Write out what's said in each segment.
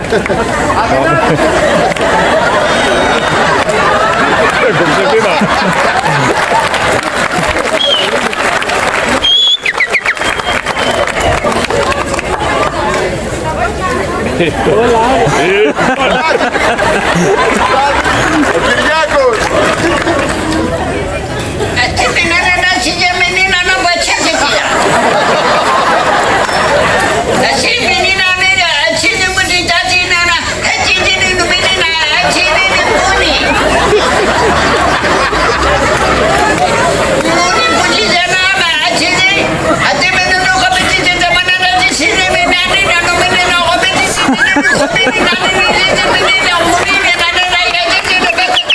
Ο Κυριάκος! Τι την αρενάσει για μενίνα να μπατσίζει πια. Εσύ μενίνα μέρα, έτσι δεν μου ζητάτε να έτσι δεν είναι μενίνα, έτσι δεν είναι μόνοι. Μόνοι που ζητάνε άμα, έτσι δεν. Αντί με τον έχω πετύχει τα μανάτα της είναι με να είναι να νομίνε να έχω πετύχει την έχω πετύχει να είναι μενίνα μόνοι με να είναι να είναι έτσι δεν πετύχει.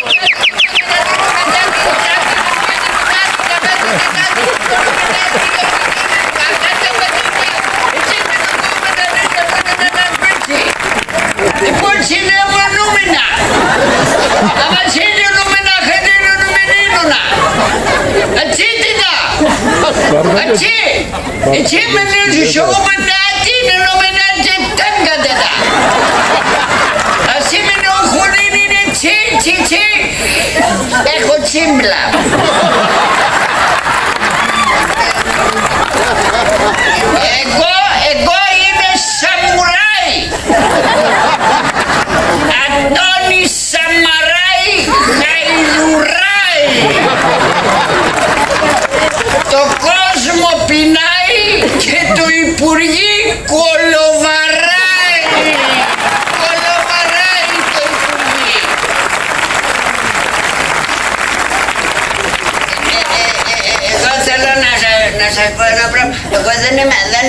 Λοιπόν, συνεμονούμενα. Άμα συνενούμενα, χαιρενούμενίνονα. Έτσι τίνα. Έτσι. Έτσι με νέζους, εγώ μετά τίνενούμενα και τέγκαντενα. Ασύ με νοχολήν είναι τσι, τσι, τσι. Έχω τσίμπλα. Εγώ είμαι σαμουράι. Αντώνης Σαμαράι Γαϊδουράι. Το κόσμο πεινάει και το Υπουργείο κολοβαράει. Κολοβαράει το Υπουργείο. Εγώ θέλω να σας πω ένα πράγμα. Εγώ δεν είμαι. Δεν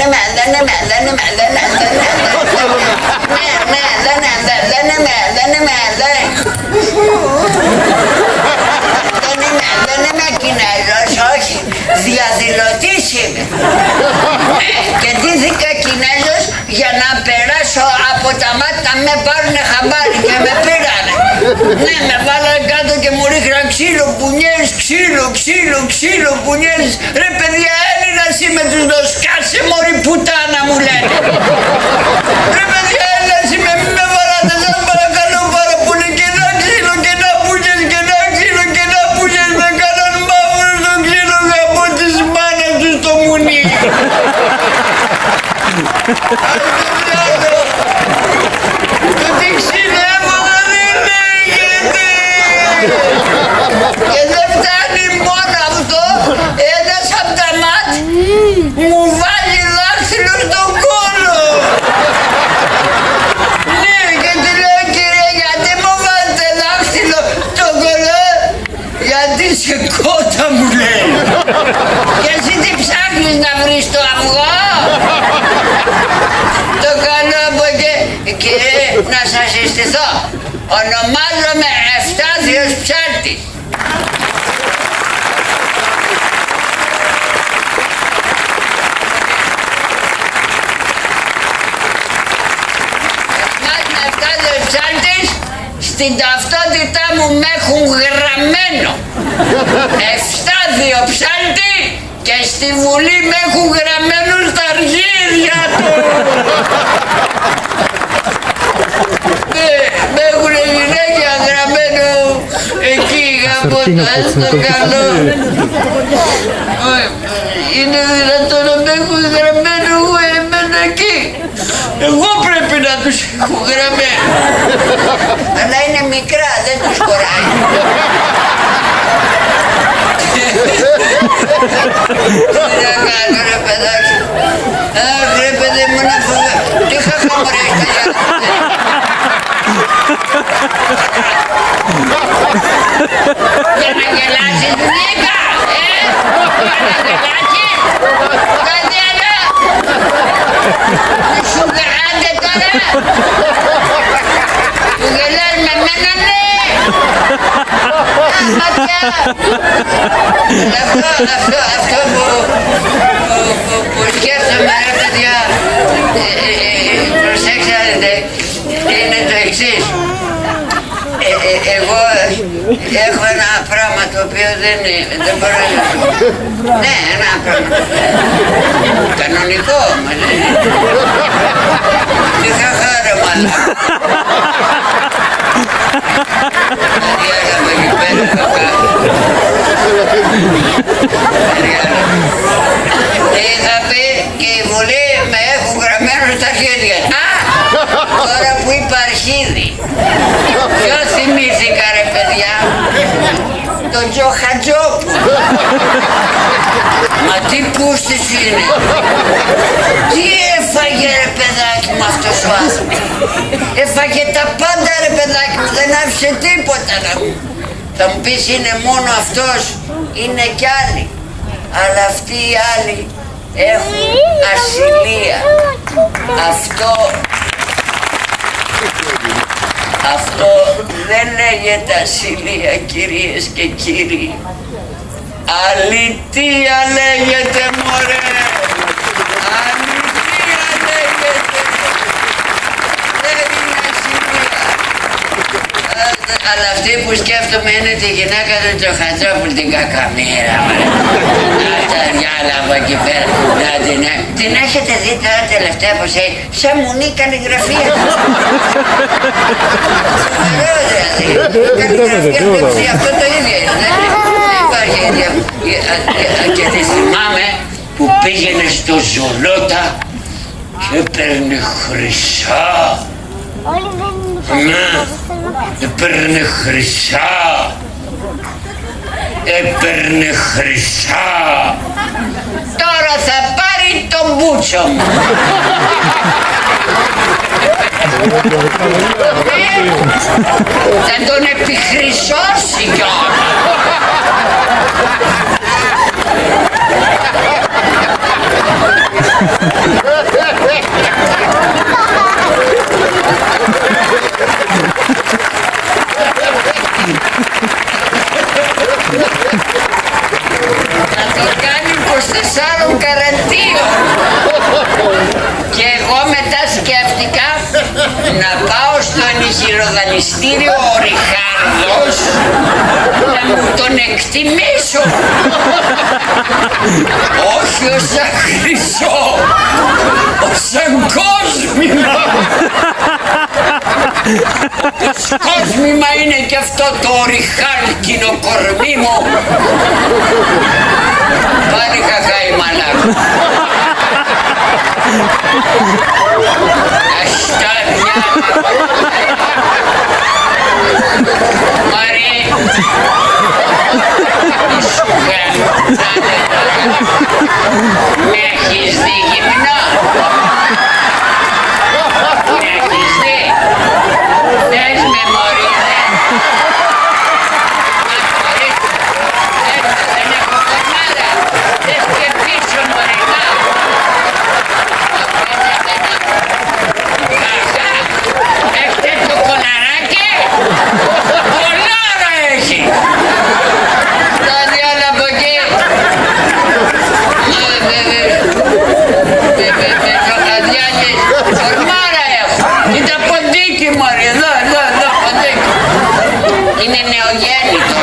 είμαι Κινέζος, όχι. Διαδηλωτής είμαι. Και ντύθηκα Κινέζος για να περάσω από τα μάτια, με πάρουνε χαμπάρι και με πήρανε. Ναι, με βάλανε κάτω και μου ρίχναν ξύλο, πουνιές, ξύλο, πουνιές. Ρε παιδιά, Έλληνας είμαι, τους το σκάσε μωρή πουτάνα μου λένε. Ρε παιδιά, Έλληνας είμαι, μη με βαράτε, σας παρακαλώ πάρα πολύ. Και να ξύλο, και να πουνιές, και να ξύλο, και να πουνιές. Με κάναν μαύρο στο ξύλο από τις μάνες τους στο μουνί. Το τι ξυλεύω δεν λέγεται. Και δεν φτάνει μόνο αυτό, ένας απ' τα ματ μου βάλει δάχτυλο στον κόλο. Ναι, και του λέω κύριε, γιατί μου βάλετε δάχτυλο στον κόλο? Γιατί σε κότα μου λέει. Και εσύ τι ψάχνεις να βρεις το αυγό? Το κάνω από και να σας συστηθώ. Ονομάζομαι Ευστάθιος Ψάλτης. Ονομάζομαι Ευστάθιος Ψάλτης. Στην ταυτότητά μου με έχουν γραμμένο Ευστάθιο Ψάλτη και στη Βουλή με έχουν γραμμένο στα αρχίδια του. Με έχουνε γυναίκια γραμμένο εκεί από το καλό. Είναι δυνατόν να με έχουν γραμμένο εμένα εκεί? Εγώ πρέπει να τους έχω γραμμένο. Αλλά είναι μικρά, δεν τους χωράει. Τι να κάνω ρε παιδάκι? Αχ ρε παιδί μου να φοβάμαι. Τι χαχαμωρές τα γιάννη. Για να γελάσεις γυναίκα, για να γελάσεις. Κάτι άλλο. Σου γελάτε τώρα. Που γελάς με μένα ναι. Ματιά. Αυτό που σκέφτομαι ρε παιδιά, προσέξτε, είναι το εξής. Εγώ έχω ένα πράγμα το οποίο δεν μπορώ να... Ναι, ένα πράγμα. Κανονικό όμως. Τι χαχάρεμα άλλα. Διάγαμε εκεί πέρα είχα πει και η Βουλή με έχουν γραμμένο στα χέρια. Α, τώρα που είπα αρχίδι. Ποιο θυμήθηκα ρε παιδιά? Τον Τζοχατζόπουλο. Μα τι πούστης είναι. Τι έφαγε ρε παιδάκι μου αυτός ο άνθρωπος. Έφαγε τα πάντα ρε παιδάκι μου, δεν άφησε τίποτα να μου. Θα μου πεις είναι μόνο αυτός, είναι κι άλλοι. Αλλά αυτοί οι άλλοι έχουν ασυλία. Αυτό δεν λέγεται ασυλία κυρίες και κύριοι. Αλητεία λέγεται μωρέ. Αλητεία λέγεται. Δεν είναι ασυλία. Αλλά αυτή που σκέφτομαι είναι τη γυναίκα του Τζοχατζόπουλου, την κακαμοίρα. Τα διάλαβα εκεί πέρα. Την έχετε δει τώρα τελευταία πως έχει σαν μουνή καλλιγραφία. Καλλιγραφία, αυτό το ίδιο είναι. Δεν υπάρχει ίδια. Και τη θυμάμαι που πήγαινε στο Ζολότα και έπαιρνε χρυσά. Ναι, έπαιρνε χρυσά. Τώρα θα πάρει τον μπούτσο μου. Θα τον επιχρυσώσει κιόλας. Θα το κάνει 24 καραντίων. Και εγώ μετά σκέφτηκα να πάω στο ενηχειροδανιστήριο ο Ριχάρδος να μου τον εκτιμήσω. Όχι ως σαν χρυσό, ως σαν κόσμημα. Όπως κόσμημα είναι και αυτό το ριχάλκινο κορμί μου. Πάλι κακά η μαλάκα. Αστάδια. Μαρή. Τι σου κάνω. Με έχεις δει γυμνό. Με έχεις δει. Δες με μωρή. Δεν έχω κορμάρα. Δες και πίσω μωρή. Έχετε το κολαράκι. Κολάρα έχει. Τα διάλα από εκεί. Ζωχαδιάκες. Κορμάρα έχω. Κοίτα ποντίκι μωρή. Εδώ ποντίκι. Είναι νεογέννητο.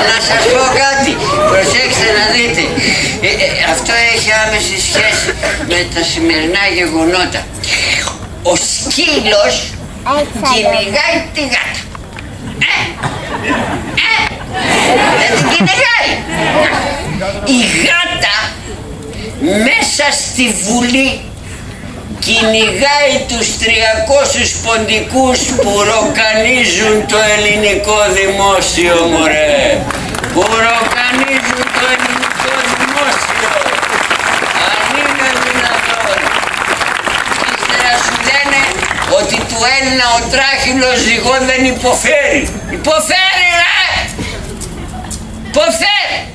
Να σας πω κάτι. Προσέξτε να δείτε. Αυτό έχει άμεση σχέση με τα σημερινά γεγονότα. Ο σκύλος κυνηγάει τη γάτα. Δεν την κυνηγάει. Η γάτα μέσα στη Βουλή κυνηγάει τους 300 ποντικούς που ροκανίζουν το ελληνικό δημόσιο, μωρέ. Που ροκανίζουν το ελληνικό δημόσιο. Αν είναι δυνατόν. Ύστερα σου λένε ότι του Έλληνα ο τράχυλος ζυγό δεν υποφέρει. Υποφέρει ρε! Υποφέρει!